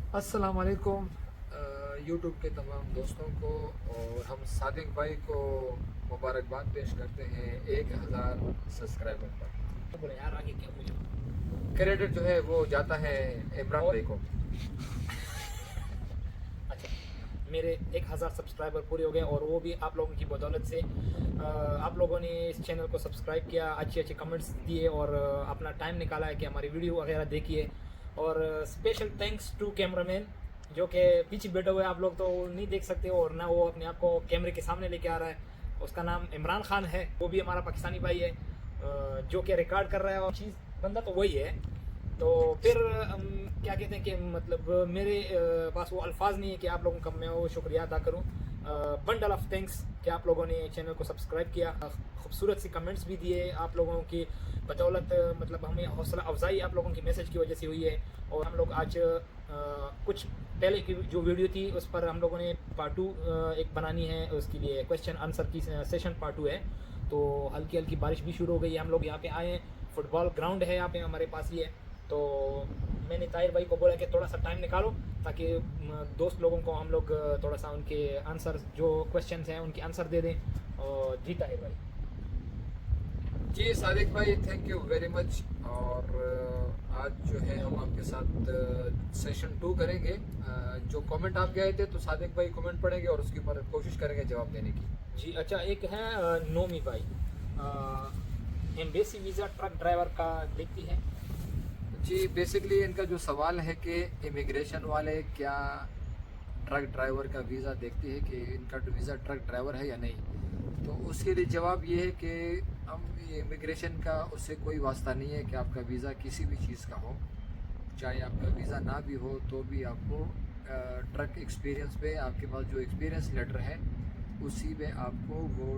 अस्सलाम वालेकुम यूट्यूब के तमाम दोस्तों को और हम सादिक भाई को मुबारकबाद पेश करते हैं 1000 सब्सक्राइबर पर। बोले यार आगे क्या मुझे क्रेडिट जो है वो जाता है इमरान और भाई को। अच्छा, मेरे 1000 सब्सक्राइबर पूरे हो गए और वो भी आप लोगों की बदौलत से। आप लोगों ने इस चैनल को सब्सक्राइब किया, अच्छे अच्छे कमेंट्स दिए और अपना टाइम निकाला है कि हमारी वीडियो वगैरह देखिए। और स्पेशल थैंक्स टू कैमरामैन जो कि पीछे बैठे हुए, आप लोग तो नहीं देख सकते हो और ना वो अपने आप को कैमरे के सामने लेके आ रहा है। उसका नाम इमरान खान है, वो भी हमारा पाकिस्तानी भाई है जो कि रिकॉर्ड कर रहा है और चीज़ बंदा तो वही है। तो फिर क्या कहते हैं कि मतलब मेरे पास वो अल्फाज नहीं है कि आप लोगों का मैं वो शुक्रिया अदा करूं। बंडल ऑफ थैंक्स कि आप लोगों ने चैनल को सब्सक्राइब किया, खूबसूरत सी कमेंट्स भी दिए। आप लोगों की बदौलत मतलब हमें हौसला अफजाई आप लोगों की मैसेज की वजह से हुई है। और हम लोग आज कुछ पहले की जो वीडियो थी उस पर हम लोगों ने पार्ट 2 एक बनानी है, उसके लिए क्वेश्चन आंसर की सेशन पार्ट 2 है। तो हल्की हल्की बारिश भी शुरू हो गई है, हम लोग यहाँ पे आए हैं, फुटबॉल ग्राउंड है यहाँ पे हमारे पास ही है। तो मैंने ताहिर भाई को बोला कि थोड़ा सा टाइम निकालो ताकि दोस्त लोगों को हम लोग थोड़ा सा उनके आंसर जो क्वेश्चन हैं उनके आंसर दे दें। और जी ताहिर भाई। जी सादिक भाई, थैंक यू वेरी मच। और आज जो है हम आपके साथ सेशन 2 करेंगे। जो कमेंट आपके आए थे तो सादिक भाई कमेंट पढ़ेंगे और उसके ऊपर कोशिश करेंगे जवाब देने की। जी अच्छा, एक है नोमी भाई, एम्बेसी वीज़ा ट्रक ड्राइवर का देखती है। जी बेसिकली इनका जो सवाल है कि इमिग्रेशन वाले क्या ट्रक ड्राइवर का वीज़ा देखते हैं कि इनका वीज़ा ट्रक ड्राइवर है या नहीं। तो उसके लिए जवाब ये है कि हम इमिग्रेशन का उससे कोई वास्ता नहीं है कि आपका वीज़ा किसी भी चीज़ का हो, चाहे आपका वीज़ा ना भी हो तो भी आपको ट्रक एक्सपीरियंस पे आपके पास जो एक्सपीरियंस लेटर है उसी में आपको वो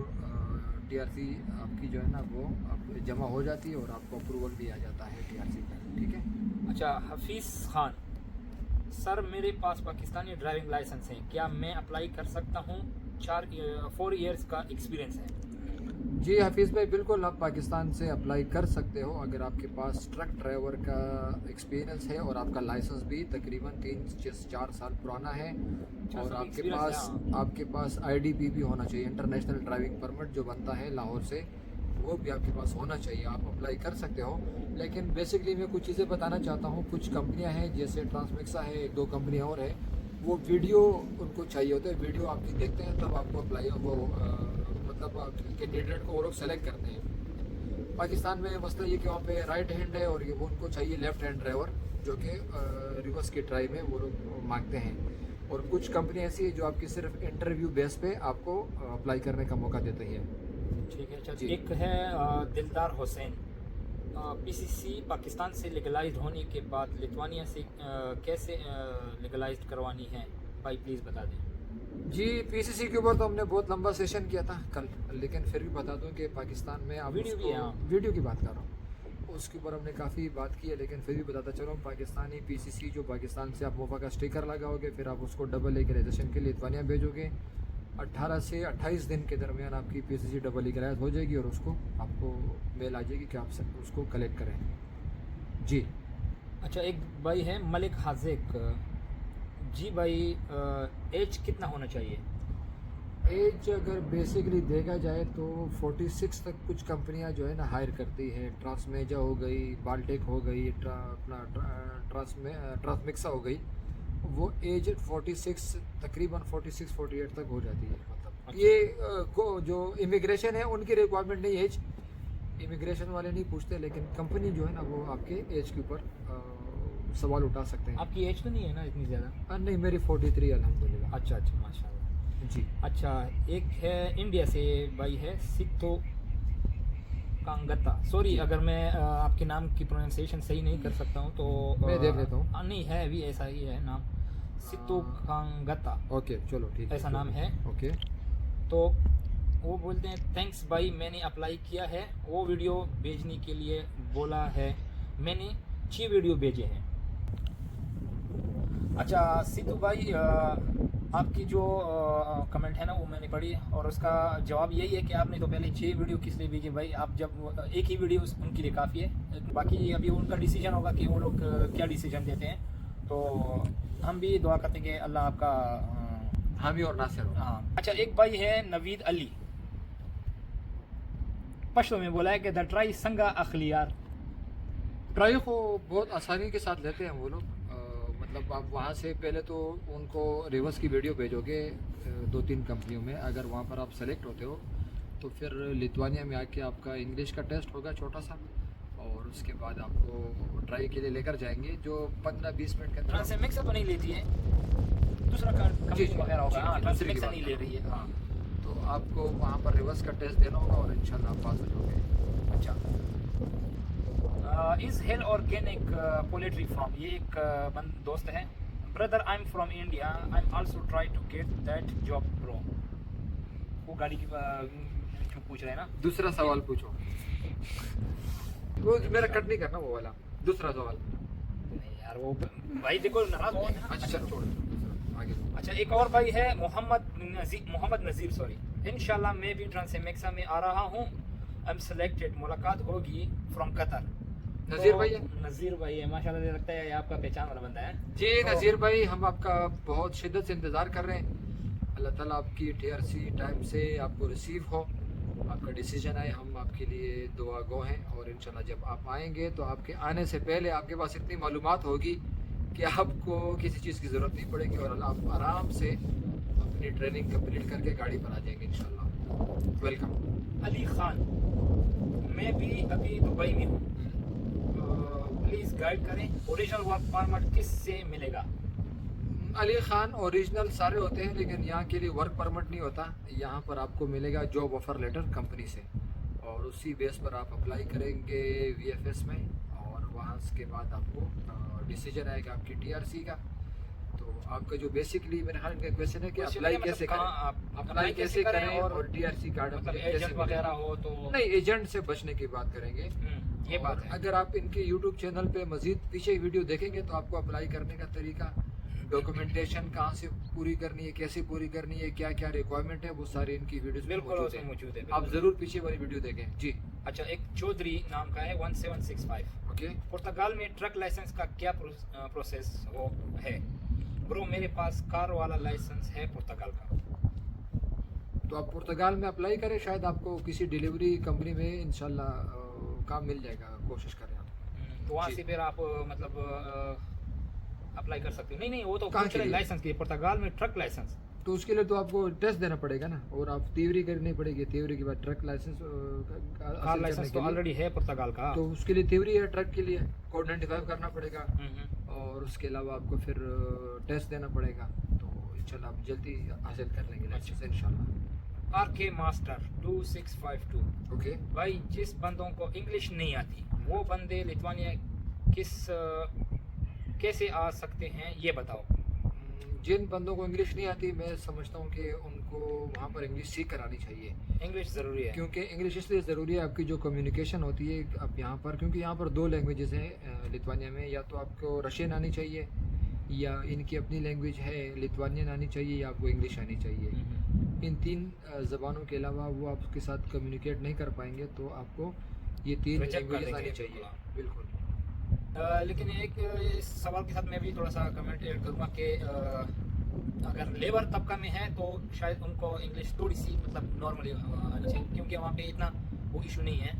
टीआरसी आपकी जो है ना वो आप जमा हो जाती है और आपको अप्रूवल भी आ जाता है टीआरसी का। ठीक है। अच्छा, हफीज़ खान सर, मेरे पास पाकिस्तानी ड्राइविंग लाइसेंस है, क्या मैं अप्लाई कर सकता हूँ? 4 इयर्स का एक्सपीरियंस है। जी हफीज़ भाई, बिल्कुल आप पाकिस्तान से अप्लाई कर सकते हो अगर आपके पास ट्रक ड्राइवर का एक्सपीरियंस है और आपका लाइसेंस भी तकरीबन 3-4 साल पुराना है। और आपके पास आईडीपी भी होना चाहिए, इंटरनेशनल ड्राइविंग परमिट जो बनता है लाहौर से, वो भी आपके पास होना चाहिए। आप अप्लाई कर सकते हो। लेकिन बेसिकली मैं कुछ चीज़ें बताना चाहता हूँ। कुछ कंपनियाँ हैं जैसे ट्रांसमिक्सा है, 1-2 कंपनियाँ और है, वो वीडियो उनको चाहिए होता है, वीडियो आपकी देखते हैं तब आपको अप्लाई वो मतलब कैंडिडेट को वो लोग सेलेक्ट करते हैं। पाकिस्तान में मसला ये कि वहाँ पे राइट हैंड है और ये वो उनको चाहिए लेफ्ट हैंड ड्राइवर जो कि रिवर्स की ट्राई में वो लोग मांगते हैं। और कुछ कंपनी ऐसी है जो आपकी सिर्फ इंटरव्यू बेस पे आपको अप्लाई करने का मौका देती है। ठीक है। अच्छा, जी। एक है दिलदार हुसैन, पीसीसी पाकिस्तान से लीगलाइज्ड होने के बाद लिथुआनिया से कैसे लीगलाइज्ड करवानी है भाई, प्लीज़ बता दें। जी पीसीसी के ऊपर तो हमने बहुत लंबा सेशन किया था कल, लेकिन फिर भी बता दूं कि पाकिस्तान में आप वीडियो भी है, हाँ। वीडियो की बात कर रहा हूँ, उसके ऊपर हमने काफ़ी बात की है, लेकिन फिर भी बताता चलो। पाकिस्तानी पीसीसी जो पाकिस्तान से आप मोफा का स्टिकर लगाओगे, फिर आप उसको डबल लीगलाइजेशन के लिए लिथुआनिया भेजोगे। 18 से 28 दिन के दरमियान आपकी पीसीसी डबल लीगलाइज हो जाएगी और उसको आपको मेल आ जाएगी कि आप उसको कलेक्ट करें। जी। अच्छा, एक भाई है मलिक हाजिक, जी भाई, एज कितना होना चाहिए? एज अगर बेसिकली देखा जाए तो 46 तक कुछ कंपनियां जो है ना हायर करती है। ट्रांसमेजा हो गई, बाल्टेक हो गई, ट्रांसमिक्सा हो गई, वो एज 46 तकरीबन 46-48 तक हो जाती है। मतलब अच्छा। ये को जो इमिग्रेशन है उनकी रिक्वायरमेंट नहीं, एज इमिग्रेशन वाले नहीं पूछते, लेकिन कंपनी जो है ना वो आपके एज के ऊपर सवाल उठा सकते हैं। आपकी एज तो नहीं है ना इतनी ज़्यादा? नहीं, मेरी 43 अल्हम्दुलिल्लाह। अच्छा अच्छा, माशाल्लाह। जी। अच्छा, एक है इंडिया से भाई है सितो कांगता, सॉरी अगर मैं आपके नाम की प्रोनाउंसिएशन सही नहीं कर सकता हूँ तो मैं देख लेता हूँ। नहीं है, भी ऐसा ही है नाम, सितो कांगता, ओके चलो ठीक है, ऐसा नाम है। ओके। तो वो बोलते हैं थैंक्स भाई, मैंने अप्लाई किया है, वो वीडियो भेजने के लिए बोला है, मैंने 6 वीडियो भेजे हैं। अच्छा सिद्धू भाई, आपकी जो कमेंट है ना वो मैंने पढ़ी और उसका जवाब यही है कि आपने तो पहले 6 वीडियो किस लिए भेजी भाई, आप जब एक ही वीडियो उनके लिए काफ़ी है, बाकी अभी उनका डिसीजन होगा कि वो लोग क्या डिसीजन देते हैं। तो हम भी दुआ करते हैं कि अल्लाह आपका हामी और नासिर हो। हाँ। अच्छा, एक भाई है नवीद अली, पश्तो में बोला है कि द ट्राई संगा अखलियार। ट्राई को बहुत आसानी के साथ लेते हैं वो लोग। मतलब आप वहाँ से पहले तो उनको रिवर्स की वीडियो भेजोगे 2-3 कंपनियों में, अगर वहाँ पर आप सेलेक्ट होते हो तो फिर लिथुआनिया में आके आपका इंग्लिश का टेस्ट होगा छोटा सा, और उसके बाद आपको ट्राई के लिए लेकर जाएंगे जो 15-20 मिनट के अंदर। ट्रांसमेक्सा तो नहीं लेती है, दूसरा जी, कंपनी जी, वगैरह होगा। जी, हाँ, जी, ट्रांसमेक्सा दूसरी नहीं की ले रही है। हाँ। तो आपको वहाँ पर रिवर्स का टेस्ट देना होगा और इंशाल्लाह आप पास हो जाओगे। अच्छा, इज हेल ऑर्गेनिक पोल्ट्री फार्म, ये एक दोस्त है। Brother I am from India, I am also try to get that job bro. वो गाड़ी की क्यों पूछ रहे हैं ना। दूसरा सवाल पूछो। वो मेरा कट नहीं करना वो वाला। दूसरा सवाल। नहीं यार, वो भाई देखो नाराज हो गए। अच्छा चलो छोड़ दो, आगे। अच्छा, एक और भाई है मोहम्मद नज़ीर, सॉरी। इंशाल्लाह मैं भी ट्रांसमेक्सा में आ रहा हूँ, आई एम सेलेक्टेड, मुलाकात होगी फ्रॉम कतर। नज़ीर भाई है? नज़ीर भाई है, माशाल्लाह, लगता है ये आपका पहचान वाला बंदा है। जी नज़ीर भाई, हम आपका बहुत शिद्दत से इंतज़ार कर रहे हैं। अल्लाह ताला आपकी TRC टाइम से आपको रिसीव हो, आपका डिसीजन आए, हम आपके लिए दुआ गो हैं। और इंशाल्लाह जब आप आएंगे तो आपके आने से पहले आपके पास इतनी मालूमात होगी कि आपको किसी चीज़ की ज़रूरत नहीं पड़ेगी और आप आराम से अपनी ट्रेनिंग कंप्लीट करके गाड़ी पर आ जाएंगे इंशाल्लाह। वेलकम। अली खान, मैं भी अभी दुबई में हूँ, प्लीज़ गाइड करें, ओरिजिनल वर्क परमिट किससे मिलेगा? अली खान, ओरिजिनल सारे होते हैं लेकिन यहाँ के लिए वर्क परमिट नहीं होता। यहाँ पर आपको मिलेगा जॉब ऑफर लेटर कंपनी से, और उसी बेस पर आप अप्लाई करेंगे VFS में, और वहाँ के बाद आपको डिसीजन आएगा आपकी TRC का। तो आपका जो बेसिकली मेरे ख्याल का क्वेश्चन है कि अप्लाई कैसे करें, अप्लाई कैसे करें और TRC कार्ड मतलब कैसे एजेंट वगैरह हो तो नहीं, एजेंट से बचने की बात करेंगे। ये बात है। अगर आप इनके YouTube चैनल पे मजीद पीछे वीडियो देखेंगे तो आपको अप्लाई करने का तरीका, डॉक्यूमेंटेशन कहाँ से पूरी करनी है, कैसे पूरी करनी है, क्या क्या रिक्वायरमेंट है, वो सारी इनकी वीडियोस में बिल्कुल मौजूद मौजूद है। आप जरूर पीछे वाली वीडियो देखें जी। अच्छा, एक चौधरी नाम का है 1765। ओके, पुर्तगाल में ट्रक लाइसेंस का क्या प्रोसेस वो है? ब्रो, मेरे पास कार वाला लाइसेंस है पुर्तगाल का। तो आप पुर्तगाल में अप्लाई करें, शायद आपको किसी डिलीवरी कंपनी में इंशाल्लाह काम मिल जाएगा, कोशिश करें आप। तो वहाँ जी। से फिर आप मतलब अप्लाई कर सकते हो। नहीं, वो तो कहाँ पूछ के रहे लिए? लाइसेंस के लिए, पुर्तगाल में ट्रक लाइसेंस। तो उसके लिए तो आपको टेस्ट देना पड़ेगा ना, और आप तीवरी करनी पड़ेगी। तीवरी के बाद ट्रक लाइसेंस कार लाइसेंस तो ऑलरेडी है पुर्तगाल का। तो उसके लिए तीवरी है, ट्रक के लिए कोड 95 करना पड़ेगा, हम्म। और उसके अलावा आपको फिर टेस्ट देना पड़ेगा। तो इंशाल्लाह आप जल्दी हासिल कर लेंगे लाइसेंस इंशाल्लाह। RK master 2652। ओके, भाई, जिस बंदों को इंग्लिश नहीं आती वो बंदे लिथुआनिया कैसे आ सकते हैं, ये बताओ। जिन बंदों को इंग्लिश नहीं आती, मैं समझता हूँ कि उनको वहाँ पर इंग्लिश सीख कर आनी चाहिए, इंग्लिश ज़रूरी है। क्योंकि इंग्लिश इसलिए ज़रूरी है, आपकी जो कम्युनिकेशन होती है आप यहाँ पर, क्योंकि यहाँ पर 2 लैंग्वेजेस हैं लिथुआनिया में, या तो आपको रशियन आनी चाहिए या इनकी अपनी लैंग्वेज है लिथुआनियन आनी चाहिए, या आपको इंग्लिश आनी चाहिए। इन 3 ज़बानों के अलावा वो आपके साथ कम्युनिकेट नहीं कर पाएंगे, तो आपको ये 3 Reject कर लैंग्वेजेस देंगे आनी चाहिए। बिल्कुल। बिल्कुल। लेकिन एक इस सवाल के साथ मैं भी थोड़ा सा कमेंट ऐड करूँगा कि अगर लेबर तबका में है तो शायद उनको इंग्लिश थोड़ी सी मतलब नॉर्मली आनी चाहिए, क्योंकि वहाँ पे इतना वो इशू नहीं है।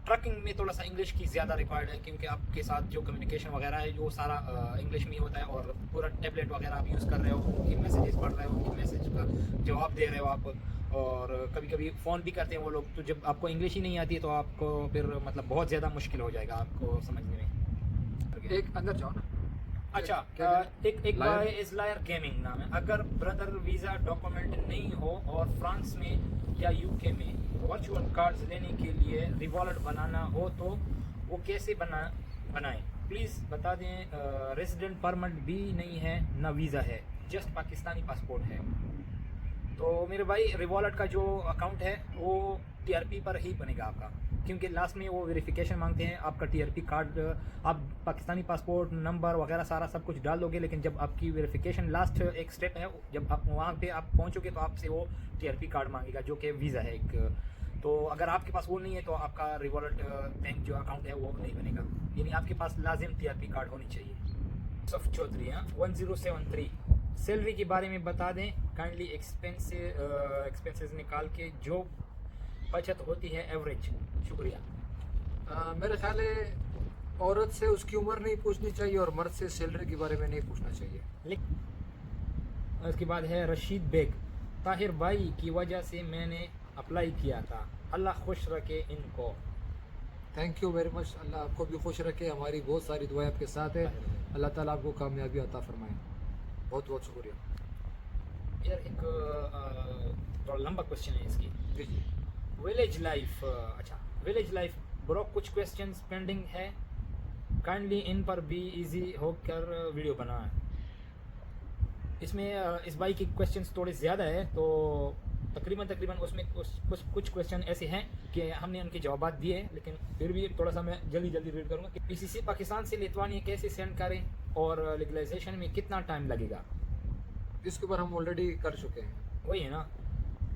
ट्रकिंग में थोड़ा सा इंग्लिश की ज़्यादा रिक्वायर्ड है, क्योंकि आपके साथ जो कम्युनिकेशन वगैरह है वो सारा इंग्लिश में ही होता है, और पूरा टैबलेट वगैरह आप यूज़ कर रहे हो, उनकी मैसेजेस पढ़ रहे हो, उनकी मैसेज का जवाब दे रहे हो आप, और कभी कभी फ़ोन भी करते हैं वो लोग। तो जब आपको इंग्लिश ही नहीं आती है तो आपको फिर मतलब बहुत ज़्यादा मुश्किल हो जाएगा आपको समझने में। एक अंदर जाओ ना। अच्छा, एक बाय इज़लायर गेमिंग नाम है। अगर ब्रदर वीज़ा डॉक्यूमेंट नहीं हो और फ्रांस में या UK में वर्चुअल कार्ड्स लेने के लिए रिवॉलेट बनाना हो तो वो कैसे बनाएं? प्लीज़ बता दें। रेजिडेंट परमिट भी नहीं है, ना वीज़ा है, जस्ट पाकिस्तानी पासपोर्ट है। तो मेरे भाई, रिवॉलेट का जो अकाउंट है वो TRP पर ही बनेगा आपका, क्योंकि लास्ट में वो वेरिफिकेशन मांगते हैं आपका TRP कार्ड। आप पाकिस्तानी पासपोर्ट नंबर वगैरह सारा सब कुछ डाल दोगे, लेकिन जब आपकी वेरिफिकेशन लास्ट एक स्टेप है, जब आप वहाँ पे आप पहुँचोगे तो आपसे वो TRP कार्ड मांगेगा, जो कि वीज़ा है एक। तो अगर आपके पास वो नहीं है तो आपका रिवॉल्ट बैंक जो अकाउंट है वो नहीं बनेगा, यानी आपके पास लाजिम टीआरपी कार्ड होनी चाहिए। सफ चौधरी 1073 सैलरी के बारे में बता दें काइंडली, एक्सपेंसेस निकाल के जो बचत होती है एवरेज। शुक्रिया। मेरे ख्याल है औरत से उसकी उम्र नहीं पूछनी चाहिए और मर्द से सैलरी के बारे में नहीं पूछना चाहिए। उसके बाद है रशीद बेग, ताहिर भाई की वजह से मैंने अप्लाई किया था, अल्लाह खुश रखे इनको। थैंक यू वेरी मच, अल्लाह आपको भी खुश रखे, हमारी बहुत सारी दुआएं आपके साथ है, अल्लाह ताला आपको कामयाबी अता फरमाए। बहुत बहुत शुक्रिया। यार एक थोड़ा लंबा क्वेश्चन है इसकी। जी जी। विलेज लाइफ, अच्छा विलेज लाइफ ब्रो, कुछ क्वेश्चंस पेंडिंग है, काइंडली इन पर भी इजी होकर वीडियो बनाएं। इसमें इस भाई की क्वेश्चंस थोड़े ज़्यादा है, तो तकरीबन उसमें कुछ क्वेश्चन ऐसे हैं कि हमने उनके जवाब दिए हैं, लेकिन फिर भी थोड़ा सा मैं जल्दी रीड करूँगा कि पीसीसी पाकिस्तान से लिथुआनिया कैसे सेंड करें और लीगलाइजेशन में कितना टाइम लगेगा। इसके ऊपर हम ऑलरेडी कर चुके हैं। वही है ना।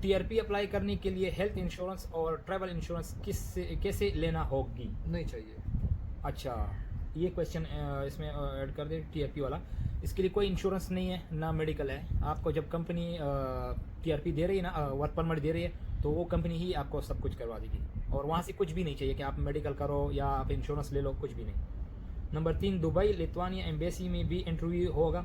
टीआरपी अप्लाई करने के लिए हेल्थ इंश्योरेंस और ट्रैवल इंश्योरेंस कैसे लेना होगी? नहीं चाहिए। अच्छा, ये क्वेश्चन इसमें ऐड कर दे टीआरपी वाला। इसके लिए कोई इंश्योरेंस नहीं है, ना मेडिकल है। आपको जब कंपनी टीआरपी दे रही है ना, वर्क परमिट दे रही है, तो वो कंपनी ही आपको सब कुछ करवा देगी, और वहाँ से कुछ भी नहीं चाहिए कि आप मेडिकल करो या आप इंश्योरेंस ले लो, कुछ भी नहीं। नंबर 3, दुबई लिथुआनिया एम्बेसी में भी इंटरव्यू होगा?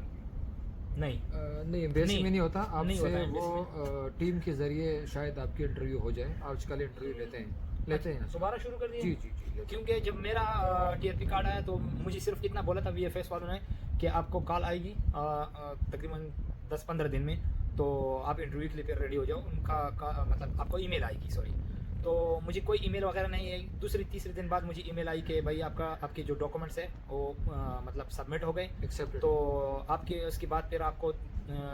नहीं नहीं, एम्बेसी में नहीं होता, नहीं होता आपसे वो टीम के जरिए शायद आपकी इंटरव्यू हो जाए। आजकल इंटरव्यू लेते हैं। दोबारा शुरू कर दिए? जी जी जी। क्योंकि जब मेरा टीआरपी कार्ड आया तो मुझे सिर्फ इतना बोला था वीएफएस वालों ने कि आपको कॉल आएगी तकरीबन 10-15 दिन में, तो आप इंटरव्यू के लिए फिर रेडी हो जाओ। उनका मतलब आपको ईमेल आएगी, सॉरी। तो मुझे कोई ईमेल वगैरह नहीं आई। तीसरे दिन बाद मुझे ईमेल आई कि भाई आपके जो डॉक्यूमेंट्स है वो मतलब सबमिट हो गए, एक्सेप्टेड। तो आपके उसके बाद फिर आपको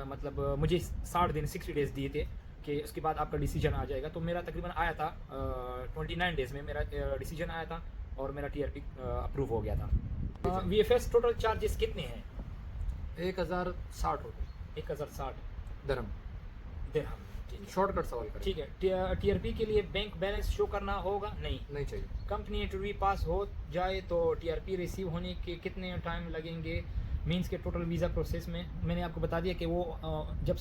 मतलब मुझे 60 दिन 60 डेज दिए थे कि उसके बाद आपका डिसीजन आ जाएगा। तो मेरा तकरीबन आया था 29 डेज़ में मेरा डिसीजन आया था और मेरा टीआरपी अप्रूव हो गया था। वीएफएस टोटल चार्जेस कितने हैं? 1060 रुपये। 1060 दरहम। शॉर्टकट सवाल करें। ठीक है। टीआरपी के लिए बैंक बैलेंस शो करना होगा? नहीं चाहिए। कंपनी इंटरव्यू पास हो जाए तो टीआरपी रिसीव होने के कितने टाइम लगेंगे? मींस के टोटल वीज़ा प्रोसेस में मैंने आपको बता दिया कि वो जब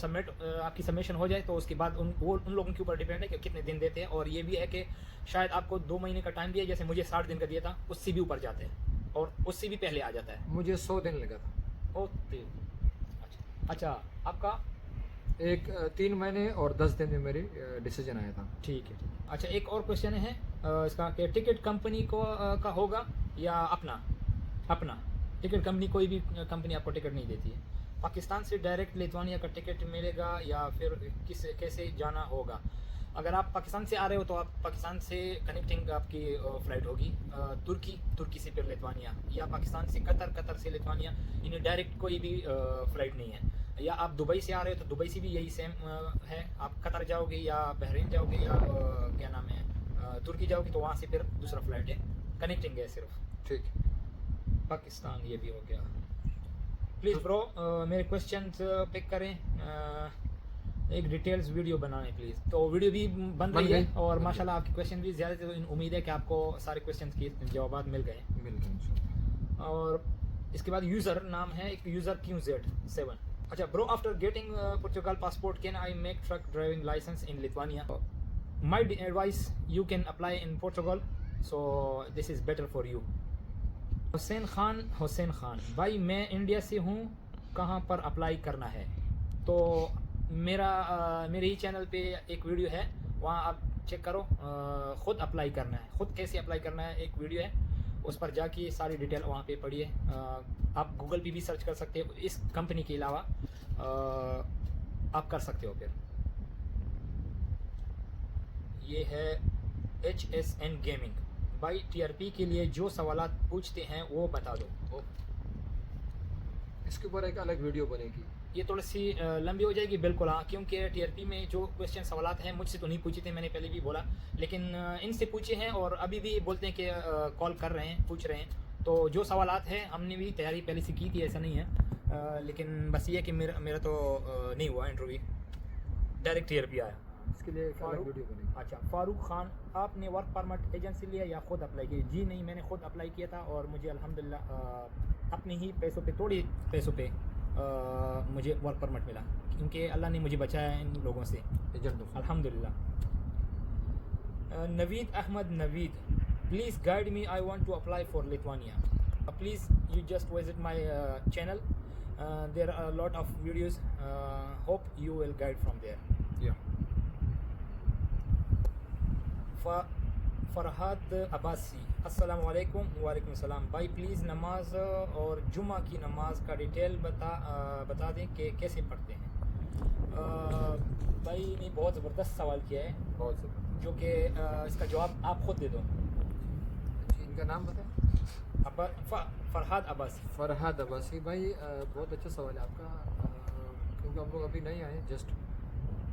आपकी सबमिशन हो जाए तो उसके बाद उन लोगों के ऊपर डिपेंड है कि कितने दिन देते हैं। और ये भी है कि शायद आपको 2 महीने का टाइम दिया, जैसे मुझे 60 दिन का दिया था, उससे भी ऊपर जाते हैं और उससे भी पहले आ जाता है। मुझे 100 दिन लगा था। ओके, अच्छा आपका 3 महीने और 10 दिन में मेरी डिसीजन आया था। ठीक है। अच्छा, एक और क्वेश्चन है इसका कि टिकट कंपनी का होगा या अपना टिकट? कंपनी कोई भी कंपनी आपको टिकट नहीं देती है। पाकिस्तान से डायरेक्ट लिथुआनिया का टिकट मिलेगा या फिर कैसे जाना होगा? अगर आप पाकिस्तान से आ रहे हो तो आप पाकिस्तान से कनेक्टिंग आपकी फ़्लाइट होगी तुर्की से फिर लिथुआनिया, या पाकिस्तान से कतर से लिथुआनिया, इन्हें डायरेक्ट कोई भी फ़्लाइट नहीं है। या आप दुबई से आ रहे हो तो दुबई से भी यही सेम है। आप कतर जाओगे या बहरीन जाओगे या क्या नाम है तुर्की जाओगे तो वहाँ से फिर दूसरा फ़्लाइट है, कनेक्टिंग है सिर्फ। ठीक। पाकिस्तान ये भी हो गया। प्लीज़ ब्रो मेरे क्वेश्चन पिक करें, एक डिटेल्स वीडियो बनाने प्लीज़। तो वीडियो भी बन रही है और माशाल्लाह आपके क्वेश्चन भी ज़्यादा थे, तो उम्मीद है कि आपको सारे क्वेश्चन के जवाब मिल गए। और इसके बाद यूज़र नाम है एक यूज़र QZ7। अच्छा bro, after getting Portugal passport can I make truck driving licence in Lithuania? My advice, you can apply in Portugal, so this is better for you. Hussain Khan भाई, मैं इंडिया से हूँ, कहाँ पर अप्लाई करना है? तो मेरे ही चैनल पे एक वीडियो है, वहाँ आप चेक करो। ख़ुद अप्लाई करना है, ख़ुद कैसे अप्लाई करना है एक वीडियो है, उस पर जाके सारी डिटेल वहाँ पे पढ़िए। आप गूगल पे भी सर्च कर सकते हो, इस कंपनी के अलावा आप कर सकते हो। फिर ये है HSN गेमिंग भाई, टीआरपी के लिए जो सवालात पूछते हैं वो बता दो। इसके ऊपर एक अलग वीडियो बनेगी, ये थोड़ी सी लंबी हो जाएगी। बिल्कुल हाँ, क्योंकि टीआरपी में जो क्वेश्चन सवालात हैं मुझसे तो नहीं पूछे थे, मैंने पहले भी बोला, लेकिन इनसे पूछे हैं और अभी भी बोलते हैं कि कॉल कर रहे हैं, पूछ रहे हैं। तो जो सवालात हैं हमने भी तैयारी पहले से की थी, ऐसा नहीं है। लेकिन बस ये है कि मेरा तो नहीं हुआ इंटरव्यू, डायरेक्ट टीआरपी आया। इसके लिए एक अलग फारूक वीडियो बनेगी। अच्छा, फारूक खान, आपने वर्क परमिट एजेंसी लिया या ख़ुद अप्लाई किया? जी नहीं, मैंने ख़ुद अप्लाई किया था और मुझे अल्हम्दुलिल्लाह अपने ही पैसों पे, थोड़े पैसों पे मुझे वर्क परमिट मिला, क्योंकि अल्लाह ने मुझे बचाया है इन लोगों से, एजेंटों से। अल्हम्दुलिल्लाह। Naveed Ahmed Naveed, please guide me, I want to apply for Lithuania. Please you just visit my channel, there are a lot of videos, hope you will guide from there. या फरहाद अब्बासी, अस्सलाम वालेकुम। वालेकुम सलाम भाई, प्लीज़ नमाज और जुमा की नमाज का डिटेल बता दें कि कैसे पढ़ते हैं। भाई ने बहुत ज़बरदस्त सवाल किया है, बहुत से जो कि इसका जवाब आप खुद दे दो। इनका नाम बताएं। फरहाद अब्बासी। फरहाद अब्बासी भाई, बहुत अच्छा सवाल है आपका, क्योंकि हम लोग अभी नहीं आए, जस्ट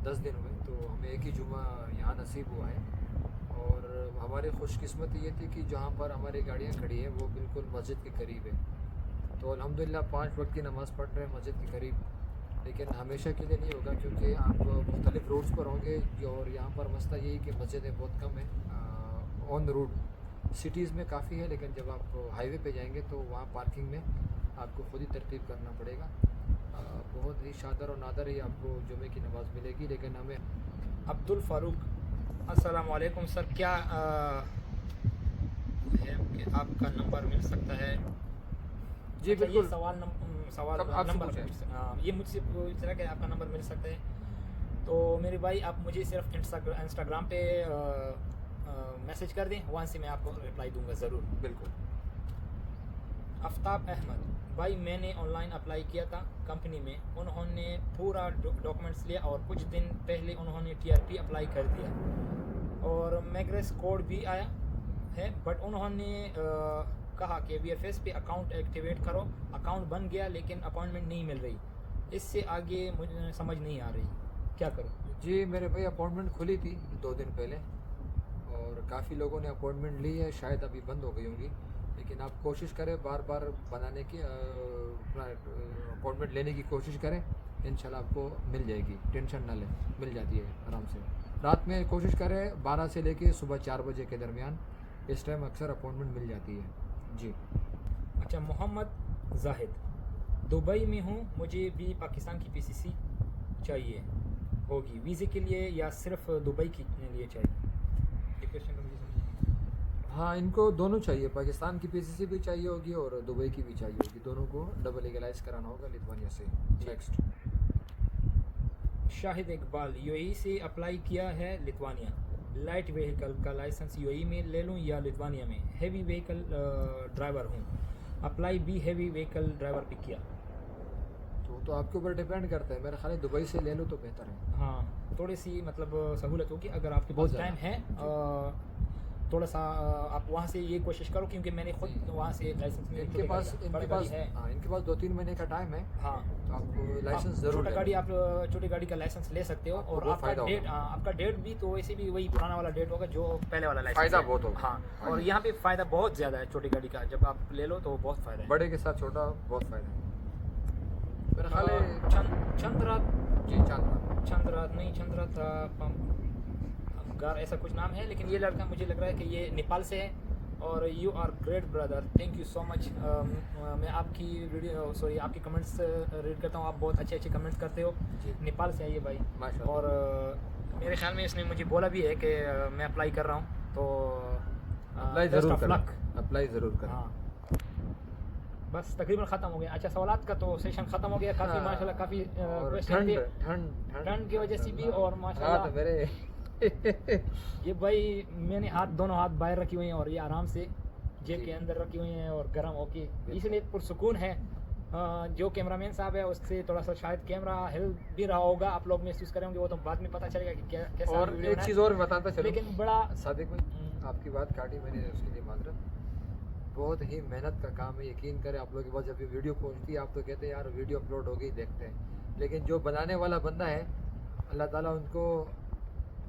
10 दिन हुए, तो हमें एक ही जुमा यहाँ नसीब हुआ है। और हमारी खुशकिस्मती ये थी कि जहाँ पर हमारी गाड़ियाँ खड़ी हैं वो बिल्कुल मस्जिद के करीब है, तो अल्हम्दुलिल्लाह 5 वक्त की नमाज़ पढ़ रहे हैं मस्जिद के करीब। लेकिन हमेशा के लिए नहीं होगा, क्योंकि आप मुख्तलिफ रोड्स पर होंगे, और यहाँ पर मसला यही कि मस्जिदें बहुत कम हैं ऑन द रोड। सिटीज़ में काफ़ी है, लेकिन जब आप हाईवे पे जाएंगे तो वहाँ पार्किंग में आपको खुद ही तरतीब करना पड़ेगा। बहुत ही शानदार और नादर ही आपको जुमे की नमाज़ मिलेगी। लेकिन हमें अब्दुल फारूक, अस्सलाम वालेकुम सर, क्या है कि आपका नंबर मिल सकता है? जी अच्छा, बिल्कुल, ये सवाल कब आपसे नंबर पूछा है? हाँ, ये मुझसे पूछ रहा है कि आपका नंबर मिल सकता है। तो मेरे भाई, आप मुझे सिर्फ इंस्टाग्राम पे मैसेज कर दें, वहाँ से मैं आपको रिप्लाई दूंगा ज़रूर। बिल्कुल। आफ्ताब अहमद भाई, मैंने ऑनलाइन अप्लाई किया था कंपनी में, उन्होंने पूरा डॉक्यूमेंट्स लिया और कुछ दिन पहले उन्होंने TRP अप्लाई कर दिया और मैग्रेस कोड भी आया है, बट उन्होंने कहा कि VFS पे अकाउंट एक्टिवेट करो। अकाउंट बन गया, लेकिन अपॉइंटमेंट नहीं मिल रही। इससे आगे मुझे समझ नहीं आ रही, क्या करूँ? जी मेरे भाई, अपॉइंटमेंट खुली थी 2 दिन पहले, और काफ़ी लोगों ने अपॉइंटमेंट ली है, शायद अभी बंद हो गई होंगी। लेकिन आप कोशिश करें बार बार बनाने की, अपॉइंटमेंट लेने की कोशिश करें, इंशाल्लाह आपको मिल जाएगी, टेंशन ना लें, मिल जाती है आराम से। रात में कोशिश करें 12 से लेके सुबह 4 बजे के दरमियान, इस टाइम अक्सर अपॉइंटमेंट मिल जाती है जी। अच्छा, मोहम्मद जाहिद, दुबई में हूँ, मुझे भी पाकिस्तान की PCC चाहिए होगी वीज़े के लिए या सिर्फ दुबई के लिए चाहिए? ये क्वेश्चन तो मुझे समझ नहीं। हाँ, इनको दोनों चाहिए, पाकिस्तान की PCC भी चाहिए होगी और दुबई की भी चाहिए होगी, दोनों को डबल लीगलाइज कराना होगा लिथुआनिया से। नेक्स्ट, शाहिद इकबाल, UAE से अप्लाई किया है लिथुआनिया, लाइट व्हीकल का लाइसेंस UAE में ले लूँ या लिथुआनिया में? हेवी व्हीकल ड्राइवर हूँ, अप्लाई भी हेवी व्हीकल ड्राइवर पे किया। तो आपके ऊपर डिपेंड करता है, मेरा ख्याल है दुबई से ले लो तो बेहतर है। हाँ, थोड़ी सी मतलब सहूलत होगी अगर आपके बहुत पास टाइम है। थोड़ा सा आप वहाँ से ये कोशिश करो, क्योंकि मैंने खुद वहाँ से लाइसेंस में इनके पास है। हाँ, इनके पास 2-3 महीने का टाइम है, हाँ, तो आपको लाइसेंस जरूर छोटा लेना गाड़ी है। आप छोटी गाड़ी का लाइसेंस ले सकते हो, आपको और बहुत आपका फायदा डेट, होगा। आपका डेट भी तो वैसे भी वही पुराना वाला डेट होगा जो पहले वाला लाइसेंस फायदा है। बहुत होगा। हाँ, और यहाँ पे फ़ायदा बहुत ज़्यादा है छोटी गाड़ी का, जब आप ले लो तो बहुत फ़ायदा है। बड़े के साथ छोटा बहुत फायदा है मेरा ख्याल है। चंद्रात जी, चंद्रात नहीं, चंद्रात गार ऐसा कुछ नाम है, लेकिन ये लड़का मुझे लग रहा है कि ये नेपाल से है। और you are great brother, thank you so much. मैं आपकी आपकी कमेंट्स रीड करता हूँ, आप बहुत अच्छे अच्छे कमेंट्स करते हो। जी। नेपाल से आइए भाई। माशाल्लाह। और मेरे ख्याल में इसने मुझे बोला भी है कि मैं अप्लाई कर रहा हूँ, तो अप्लाई बेस्ट ज़रूर ऑफ करें, लक। अप्लाई ज़रूर करें। हाँ, बस तकरीबन ख़त्म हो गया। अच्छा, सवालात का तो सेशन ख़त्म हो गया, काफ़ी हाँ, माशाल्लाह काफ़ी और क्वेश्चन थे। ठंड ठंड की वजह से भी, और हाँ, माशाल्लाह तो मेरे ये भाई मैंने दोनों हाथ बाहर रखी हुई हैं और ये आराम से जेब जी। के अंदर रखी हुई हैं और गर्म होके, इसलिए पुरसुकून है। जो कैमरामैन साहब है उससे थोड़ा सा शायद कैमरा हिल भी रहा होगा, आप लोग महसूस करेंगे, वो तो बाद में पता चलेगा कि कैसा और वीडियो एक बनाया। चीज़ और बताता चलो, लेकिन बड़ा सादिक भाई, आपकी बात काटी मैंने, उसके लिए माजरत। बहुत ही मेहनत का काम है, यकीन करें। आप लोगों के पास जब ये वीडियो पहुंचती है, आप तो कहते हैं यार वीडियो अपलोड हो गई, देखते हैं, लेकिन जो बनाने वाला बंदा है, अल्लाह ताला उनको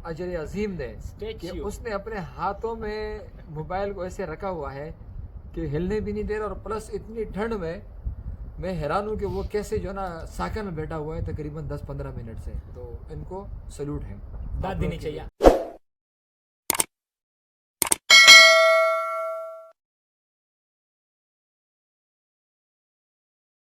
अजर अजीम दे कि उसने अपने हाथों में मोबाइल को ऐसे रखा हुआ है कि हिलने भी नहीं दे रहा, और प्लस इतनी ठंड में मैं हैरान हूँ कि वो कैसे जो है ना साइकिल में बैठा हुआ है तकरीबन 10-15 मिनट से, तो इनको सल्यूट है। दाद आप देनी लोगों के लिए। चाहिए।